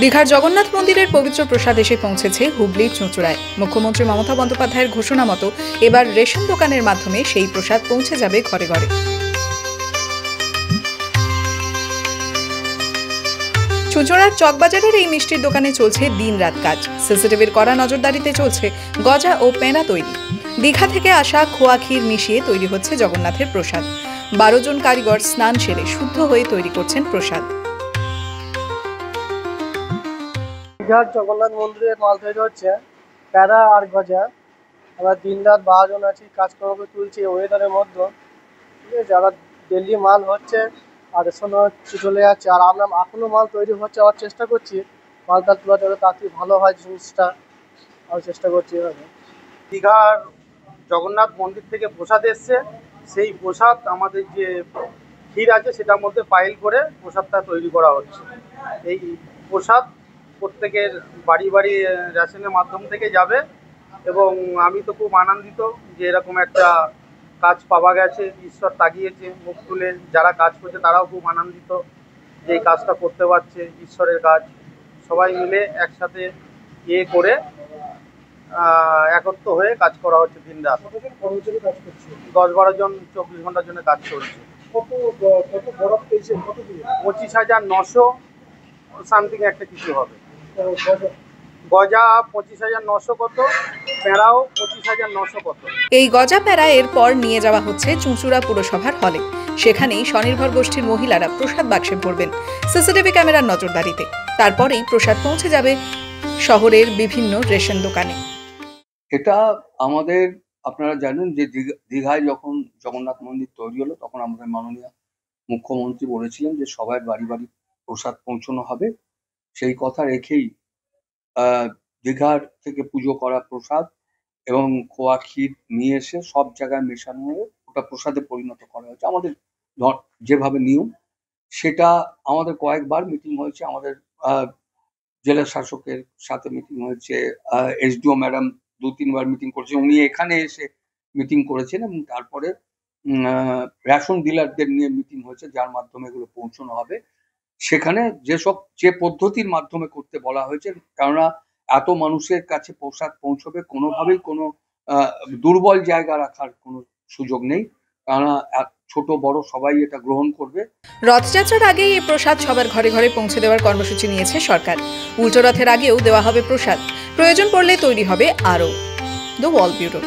দীঘার জগন্নাথ মন্দিরের পবিত্র প্রসাদ এসে পৌঁছেছে হুগলির চুঁচুড়ায়। মুখ্যমন্ত্রী মমতা বন্দ্যোপাধ্যায়ের ঘোষণা মতো এবার রেশন দোকানের মাধ্যমে সেই প্রসাদ পৌঁছে যাবে ঘরে ঘরে। চুঁচুড়ার চকবাজারের এই মিষ্টির দোকানে চলছে দিনরাত কাজ। সিসিটিভির কড়া নজরদারিতে চলছে গজা ও পেঁড়া তৈরি। দীঘা থেকে আসা খোয়া ক্ষীর মিশিয়ে তৈরি হচ্ছে জগন্নাথের প্রসাদ। 12 জন কারিগর স্নান সেরে শুদ্ধ হয়ে তৈরি করছেন প্রসাদ। দীঘার জগন্নাথ মন্দিরের মাল তৈরি হচ্ছে প্যারা আর গজা। আমরা দিনরাত 12 জন আছি, কাজকর্ম তুলছি ওয়েদারের মধ্যে, ঠিক আছে। আবার ডেলি মাল হচ্ছে আর রেশনও চলে যাচ্ছে, আর আমরা এখনও মাল তৈরি হচ্ছে, আবার চেষ্টা করছি মালটা তোলা যাবে তাড়াতাড়ি ভালো হয় জিনিসটা, আর চেষ্টা করছি এভাবে। দীঘার জগন্নাথ মন্দির থেকে প্রসাদ এসছে, সেই প্রসাদ আমাদের যে ক্ষীর আছে সেটার মধ্যে পাইল করে প্রসাদটা তৈরি করা হচ্ছে। এই প্রসাদ প্রত্যেকের বাড়ি বাড়ি রেশনের মাধ্যম থেকে যাবে এবং আমি তো খুব আনন্দিত যে এরকম একটা কাজ পাওয়া গেছে। ঈশ্বর তাকিয়েছে মুখ তুলে, যারা কাজ করছে তারাও খুব আনন্দিত যে এই কাজটা করতে পারছে, ঈশ্বরের কাজ। সবাই মিলে একসাথে করে একত্র হয়ে কাজ করা হচ্ছে দিন রাত। 10-12 জন 24 ঘন্টার জন্য কাজ চলছে। 25,900 সামথিং একটা কিছু হবে। গজা 25,900 কত, প্যাঁড়াও 25,900 কত। এই গজা প্যারা এরপর নিয়ে যাওয়া হচ্ছে চুঁচুড়া পুরসভার হলে। সেখানেই স্বনির্ভর গোষ্ঠীর মহিলারা প্রসাদ বাক্সে ভরবেন সিসিটিভি ক্যামেরার নজরদারিতে। তারপরেই প্রসাদ পৌঁছে যাবে শহরের বিভিন্ন রেশন দোকানে। এটা আমাদের, আপনারা জানেন যে দীঘায় যখন জগন্নাথ মন্দির তৈরি হলো তখন আমাদের মাননীয় মুখ্যমন্ত্রী বলেছিলেন যে সবাই বাড়ি বাড়ি প্রসাদ পৌঁছানো হবে। সেই কথা রেখেই দীঘার থেকে পুজো করা প্রসাদ এবং খোয়া ক্ষীর নিয়ে এসে সব জায়গায় মেশানো হয়ে ওটা প্রসাদে পরিণত করা হয়েছে। আমাদের যেভাবে নিয়ম সেটা, আমাদের কয়েকবার মিটিং হয়েছে, আমাদের জেলা শাসকের সাথে মিটিং হয়েছে, এসডিও ম্যাডাম 2-3 বার মিটিং করেছেন, উনি এখানে এসে মিটিং করেছেন এবং তারপরে রেশন ডিলারদের নিয়ে মিটিং হয়েছে যার মাধ্যমে এগুলো পৌঁছানো হবে। সেখানে যে পদ্ধতির মাধ্যমে করতে বলা হয়েছে, কেননা এত মানুষের কাছে প্রসাদ পৌঁছবে, কোনোভাবেই কোনো দুর্বল জায়গা রাখার কোনো সুযোগ নেই, কেননা ছোট বড় সবাই এটা গ্রহণ করবে। রথযাত্রার আগেই এই প্রসাদ সবার ঘরে ঘরে পৌঁছে দেওয়ার কর্মসূচি নিয়েছে সরকার। উল্টো রথের আগেও দেওয়া হবে প্রসাদ, প্রয়োজন পড়লে তৈরি হবে আরও। The wall bureau.